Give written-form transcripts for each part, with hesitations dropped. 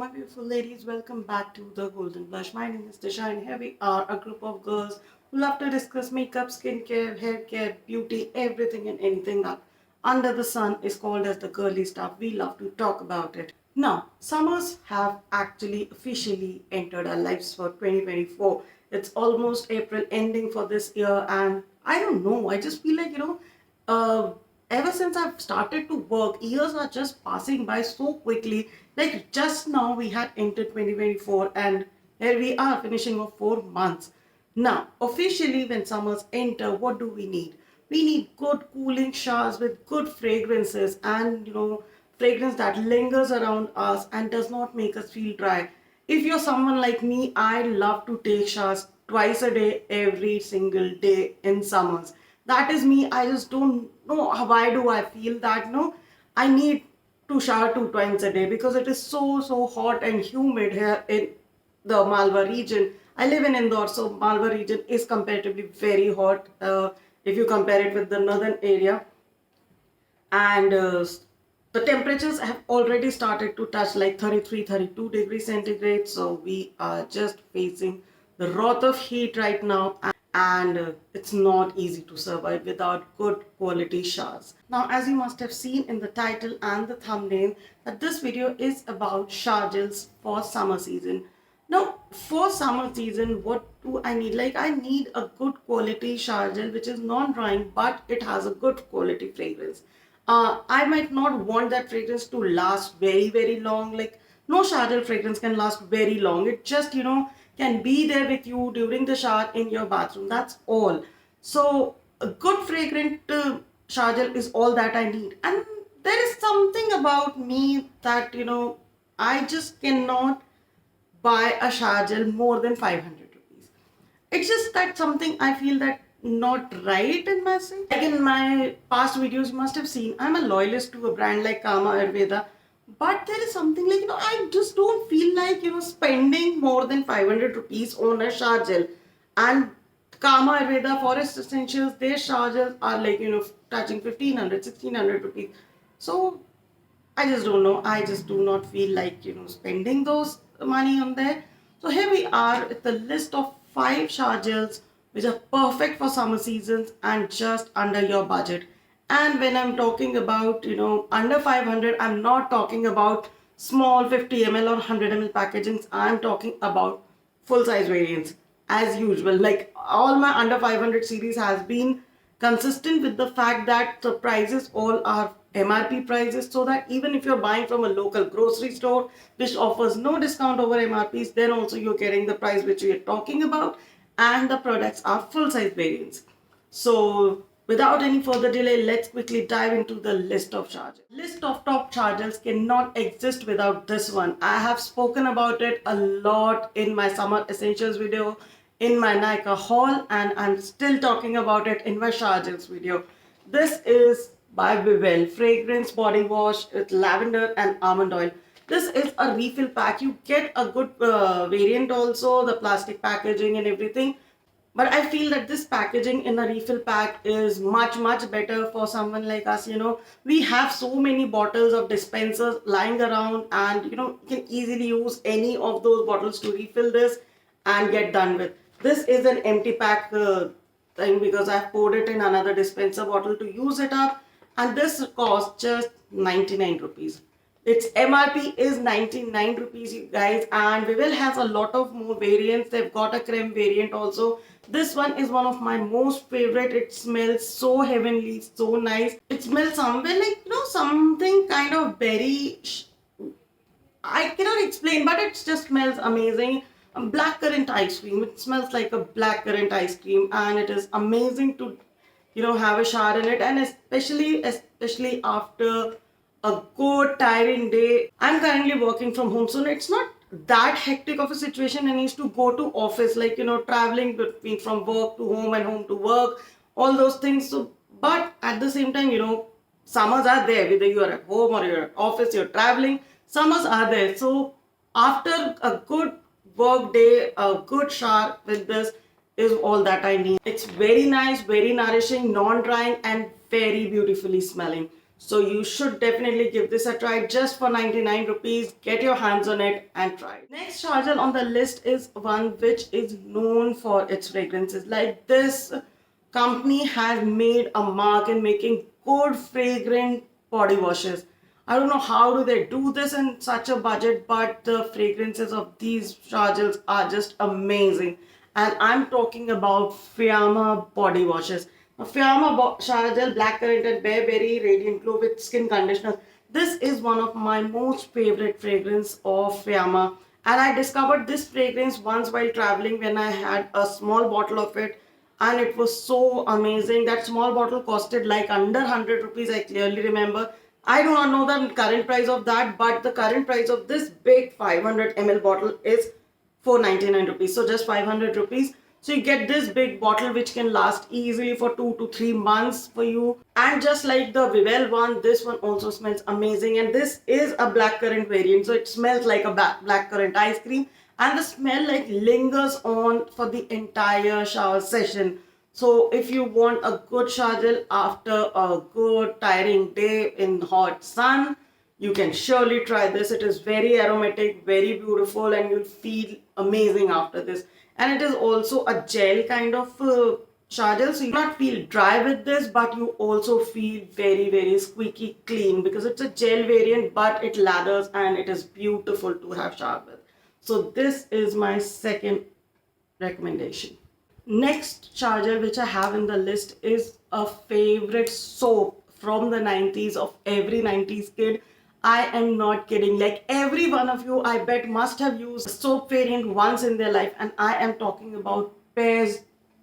my beautiful ladies, welcome back to the Golden Blush. My name is Disha and here we are, a group of girls who love to discuss makeup, skincare, hair care, beauty, everything and anything that under the sun is called as the girly stuff. We love to talk about it. Now, summers have actually officially entered our lives for 2024. It's almost April ending for this year and I don't know, I just feel like, uh, ever since I've started to work, years are just passing by so quickly. Like just now we had entered 2024 and here we are finishing off 4 months. Now, officially when summers enter, what do we need? We need good cooling showers with good fragrances and fragrance that lingers around us and does not make us feel dry. If you're someone like me, I love to take showers twice a day, every single day in summers. That is me. I just don't know why do I feel that no, I need to shower 2 times a day because it is so hot and humid here in the Malwa region. I live in Indore, so Malwa region is comparatively very hot if you compare it with the northern area, and the temperatures have already started to touch like 33, 32 degrees centigrade. So we are just facing the wrath of heat right now, and it's not easy to survive without good quality showers. Now, as you must have seen in the title and the thumbnail, that this video is about shower gels for summer season. Now, for summer season, what do I need? Like, I need a good quality shower gel which is non-drying, but it has a good quality fragrance. I might not want that fragrance to last very long. Like, no shower gel fragrance can last very long. It just, can be there with you during the shower in your bathroom. That's all. So, a good fragrant shower gel is all that I need. And there is something about me that, I just cannot buy a shower gel more than 500 rupees. It's just that something I feel that not right in myself. Like in my past videos, you must have seen I'm a loyalist to a brand like Kama Ayurveda. But there is something like, I just don't feel like, spending more than 500 rupees on a shower gel. And Kama Ayurveda Forest Essentials, their shower gels are like, touching 1500, 1600 rupees. So I just don't know. I just do not feel like, spending those money on there. So here we are with the list of 5 shower gels which are perfect for summer seasons and just under your budget. And when I'm talking about, under 500, I'm not talking about small 50 ml or 100 ml packagings. I'm talking about full size variants as usual. Like all my under 500 series has been consistent with the fact that the prices all are MRP prices, so that even if you're buying from a local grocery store which offers no discount over MRPs, then also you're getting the price which we are talking about, and the products are full size variants. So without any further delay, let's quickly dive into the list of charges. List of top chargers cannot exist without this one. I have spoken about it a lot in my summer essentials video, in my Nika haul, and I'm still talking about it in my chargers video. This is by Vivel fragrance body wash with lavender and almond oil. This is a refill pack. You get a good variant also, the plastic packaging and everything. But I feel that this packaging in a refill pack is much better for someone like us. We have so many bottles of dispensers lying around, and you can easily use any of those bottles to refill this and get done with. This is an empty pack thing because I've poured it in another dispenser bottle to use it up, and this costs just 99 rupees. Its MRP is 99 rupees, you guys, and Vivel has a lot of more variants. They've got a creme variant also. This one is one of my most favorite. It smells so heavenly, so nice. It smells somewhere like, something kind of berry. I cannot explain, but it just smells amazing. Black currant ice cream. It smells like a black currant ice cream, and it is amazing to, have a shower in it, and especially after a good tiring day. I'm currently working from home, so it's not that hectic of a situation. I need to go to office, like traveling between from work to home and home to work, all those things. So, but at the same time, summers are there, whether you are at home or you're at office, you're traveling. Summers are there. So after a good work day, a good shower with this is all that I need. It's very nice, very nourishing, non-drying, and very beautifully smelling. So you should definitely give this a try just for 99 rupees. Get your hands on it and try it. Next charger on the list is one which is known for its fragrances. Like, this company has made a mark in making good fragrant body washes. I don't know how do they do this in such a budget, but the fragrances of these chargers are just amazing. And I'm talking about Fiamma body washes. Now, Fiamma shower gel, blackcurrant and bearberry radiant glow with skin conditioner. This is one of my most favorite fragrance of Fiamma, and I discovered this fragrance once while traveling when I had a small bottle of it, and it was so amazing. That small bottle costed like under 100 rupees, I clearly remember. I do not know the current price of that, but the current price of this big 500 ml bottle is 499 rupees. So just 500 rupees. So you get this big bottle which can last easily for 2 to 3 months for you. And just like the Vivel one, this one also smells amazing. And this is a blackcurrant variant. So it smells like a blackcurrant ice cream. And the smell like lingers on for the entire shower session. So if you want a good shower gel after a good tiring day in hot sun, you can surely try this. It is very aromatic, very beautiful, and you'll feel amazing after this. And it is also a gel kind of shower gel, so you not feel dry with this, but you also feel very, very squeaky clean because it's a gel variant, but it lathers and it is beautiful to have shower with. So this is my second recommendation. Next charger which I have in the list is a favorite soap from the 90s of every 90s kid. I am not kidding. Like, every one of you, I bet, must have used a soap variant once in their life, and I am talking about Pear's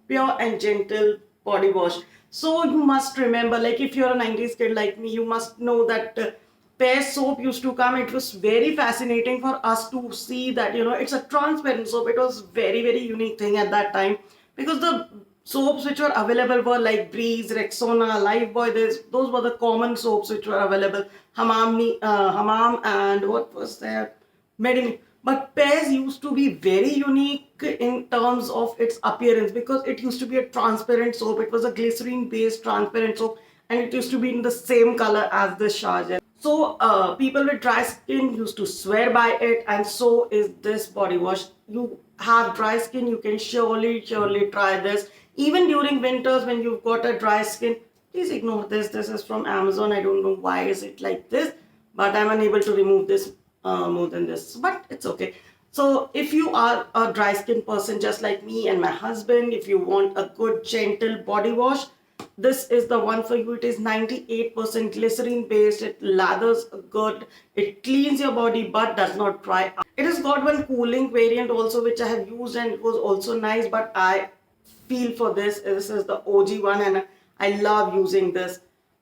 Pure and Gentle body wash. So you must remember, like, if you're a 90s kid like me, you must know that Pear soap used to come. It was very fascinating for us to see that, it's a transparent soap. It was very, very unique thing at that time, because the soaps which were available were like Breeze, Rexona, Lifebuoy. Those were the common soaps which were available. Hamam, and what was there? Medin. But Pears used to be very unique in terms of its appearance, because it used to be a transparent soap. It was a glycerine based transparent soap, and it used to be in the same color as the shower gel. So people with dry skin used to swear by it, and so is this body wash. You have dry skin, you can surely try this. Even during winters when you've got a dry skin, please ignore this. This is from Amazon. I don't know why is it like this, but I'm unable to remove this more than this, but it's okay. So if you are a dry skin person just like me and my husband, if you want a good gentle body wash, this is the one for you. It is 98% glycerine based. It lathers good. It cleans your body but does not dry out. It has got one cooling variant also which I have used, and it was also nice, but I feel for this. This is the OG one, and I love using this.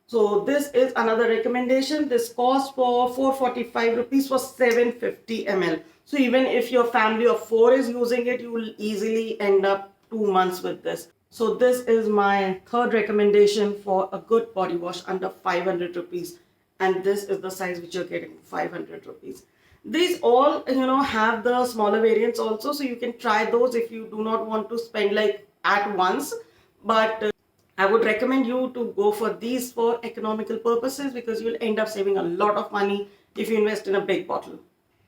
So this is another recommendation. This costs for 445 rupees for 750 ml. So even if your family of 4 is using it, you will easily end up 2 months with this. So this is my third recommendation for a good body wash under 500 rupees. And this is the size which you're getting, 500 rupees. These all, have the smaller variants also. So you can try those if you do not want to spend like at once. But I would recommend you to go for these for economical purposes, because you'll end up saving a lot of money if you invest in a big bottle.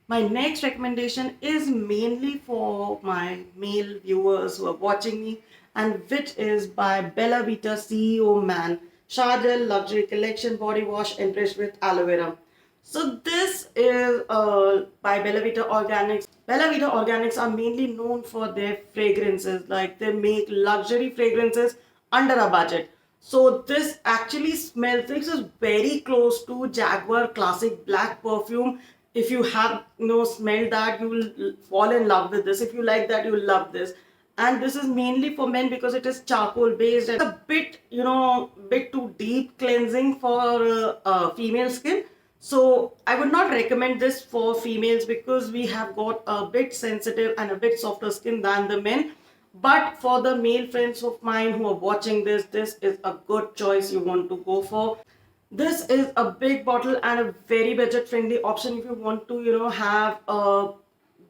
My next recommendation is mainly for my male viewers who are watching me, and which is by Bella Vita CEO Man Shower Gel Luxury Collection Body Wash enriched with aloe vera. So this is by Bella Vita Organics. Bella Vita Organics are mainly known for their fragrances. Like, they make luxury fragrances under a budget. So this actually smells, this is very close to Jaguar Classic Black perfume. If you have smelled that, you will fall in love with this. If you like that, you will love this. And this is mainly for men because it is charcoal based, and a bit bit too deep cleansing for female skin. So I would not recommend this for females, because we have got a bit sensitive and a bit softer skin than the men. But for the male friends of mine who are watching this, this is a good choice you want to go for. This is a big bottle and a very budget friendly option if you want to, have a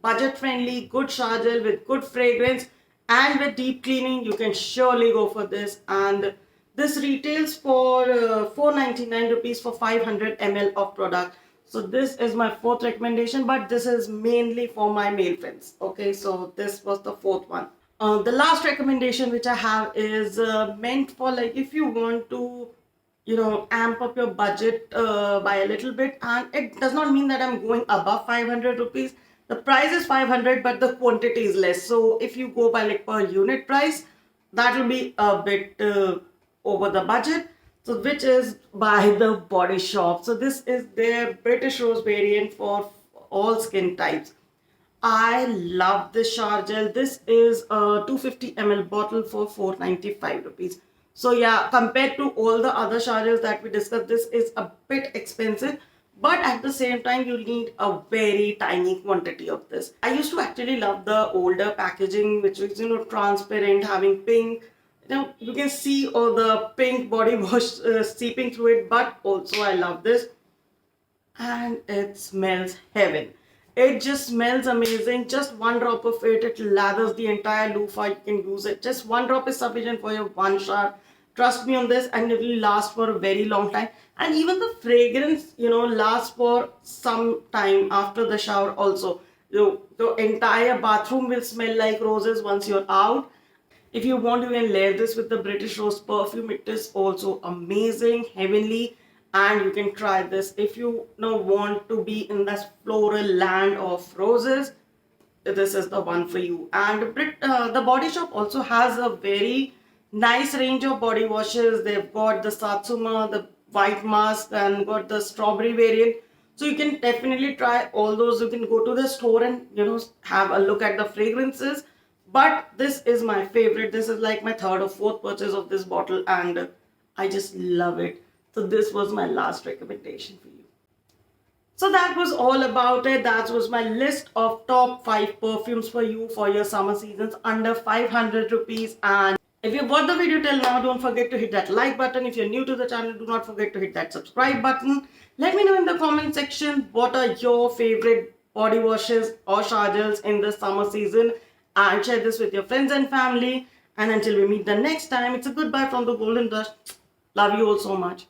budget friendly, good shower gel with good fragrance and with deep cleaning. You can surely go for this. And This retails for 499 rupees for 500 ml of product. So this is my fourth recommendation, but this is mainly for my male friends. Okay, so this was the fourth one. The last recommendation which I have is meant for, like, if you want to, amp up your budget by a little bit, and it does not mean that I'm going above 500 rupees. The price is 500, but the quantity is less. So if you go by like per unit price, that will be a bit over the budget. So which is by the Body Shop. So this is their British Rose variant for all skin types. I love this shower gel. This is a 250 ml bottle for 495 rupees. So yeah, compared to all the other shower gels that we discussed, this is a bit expensive. But at the same time, you need a very tiny quantity of this. I used to actually love the older packaging, which was, transparent, having pink. You can see all the pink body wash seeping through it. But also I love this, and it smells heaven. It just smells amazing. Just one drop of it, it lathers the entire loofah. You can use it. Just one drop is sufficient for your one shower. Trust me on this, and it will last for a very long time. And even the fragrance, lasts for some time after the shower also. The entire bathroom will smell like roses once you're out. If you want, you can layer this with the British Rose perfume. It is also amazing, heavenly, and you can try this if you want to be in this floral land of roses. This is the one for you. And the Body Shop also has a very nice range of body washes. They've got the Satsuma, the white mask, and got the strawberry variant. So you can definitely try all those. You can go to the store and have a look at the fragrances. But this is my favorite. This is like my third or fourth purchase of this bottle, and I just love it. So this was my last recommendation for you. So that was all about it. That was my list of top 5 perfumes for you for your summer seasons under 500 rupees. And if you watched the video till now, don't forget to hit that like button. If you're new to the channel, do not forget to hit that subscribe button. Let me know in the comment section what are your favorite body washes or shower gels in the summer season, and share this with your friends and family. And until we meet the next time, it's a goodbye from the Golden Rush. Love you all so much.